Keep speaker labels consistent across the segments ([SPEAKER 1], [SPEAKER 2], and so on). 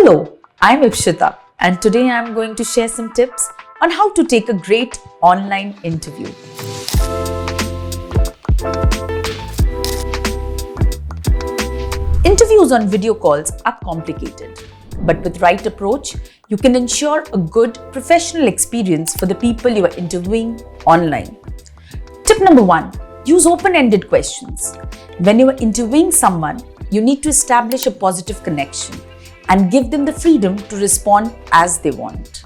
[SPEAKER 1] Hello, I'm Ipshita, and today I'm going to share some tips on how to take a great online interview. Interviews on video calls are complicated, but with right approach, you can ensure a good professional experience for the people you are interviewing online. Tip number 1, use open-ended questions. When you are interviewing someone, you need to establish a positive connection and give them the freedom to respond as they want.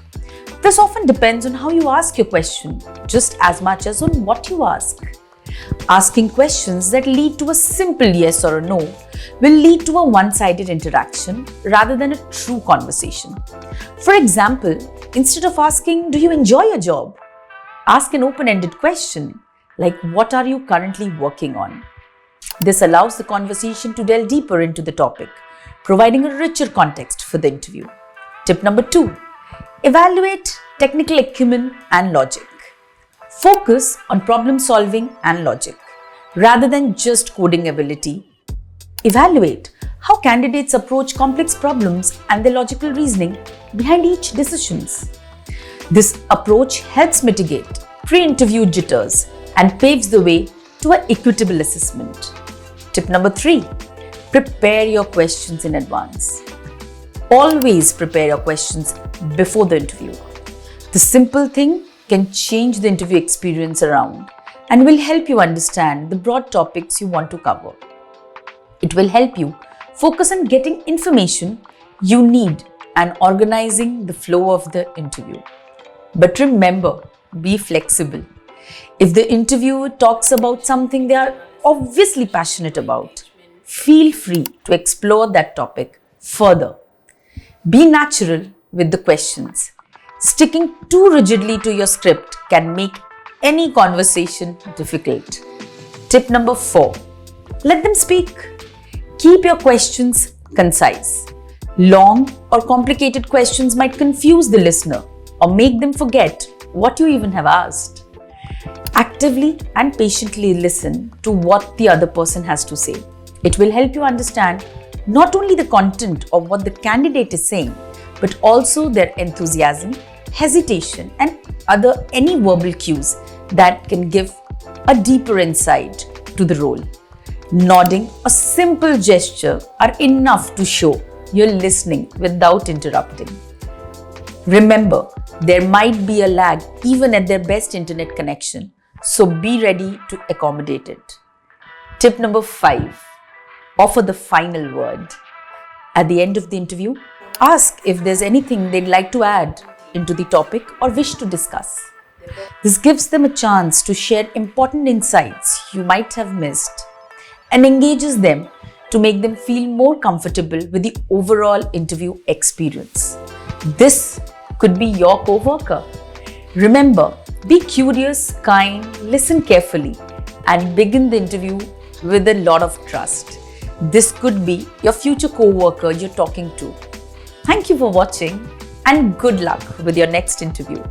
[SPEAKER 1] This often depends on how you ask your question, just as much as on what you ask. Asking questions that lead to a simple yes or a no will lead to a one-sided interaction rather than a true conversation. For example, instead of asking, "Do you enjoy your job?" ask an open-ended question like, "What are you currently working on?" This allows the conversation to delve deeper into the topic, providing a richer context for the interview. Tip number 2, evaluate technical acumen and logic. Focus on problem solving and logic rather than just coding ability. Evaluate how candidates approach complex problems and the logical reasoning behind each decisions. This approach helps mitigate pre-interview jitters and paves the way to an equitable assessment. Tip number 3, prepare your questions in advance. Always prepare your questions before the interview. The simple thing can change the interview experience around and will help you understand the broad topics you want to cover. It will help you focus on getting information you need and organizing the flow of the interview. But remember, be flexible. If the interviewer talks about something they are obviously passionate about, feel free to explore that topic further. Be natural with the questions. Sticking too rigidly to your script can make any conversation difficult. Tip number 4, let them speak. Keep your questions concise. Long or complicated questions might confuse the listener or make them forget what you even have asked. Actively and patiently listen to what the other person has to say. It will help you understand not only the content of what the candidate is saying, but also their enthusiasm, hesitation, and any verbal cues that can give a deeper insight to the role. Nodding or simple gesture are enough to show you're listening without interrupting. Remember, there might be a lag even at their best internet connection, so be ready to accommodate it. Tip number 5, offer the final word. At the end of the interview, ask if there's anything they'd like to add into the topic or wish to discuss. This gives them a chance to share important insights you might have missed and engages them to make them feel more comfortable with the overall interview experience. This could be your co-worker. Remember, be curious, kind, listen carefully, and begin the interview with a lot of trust. This could be your future co-worker you're talking to. Thank you for watching and good luck with your next interview.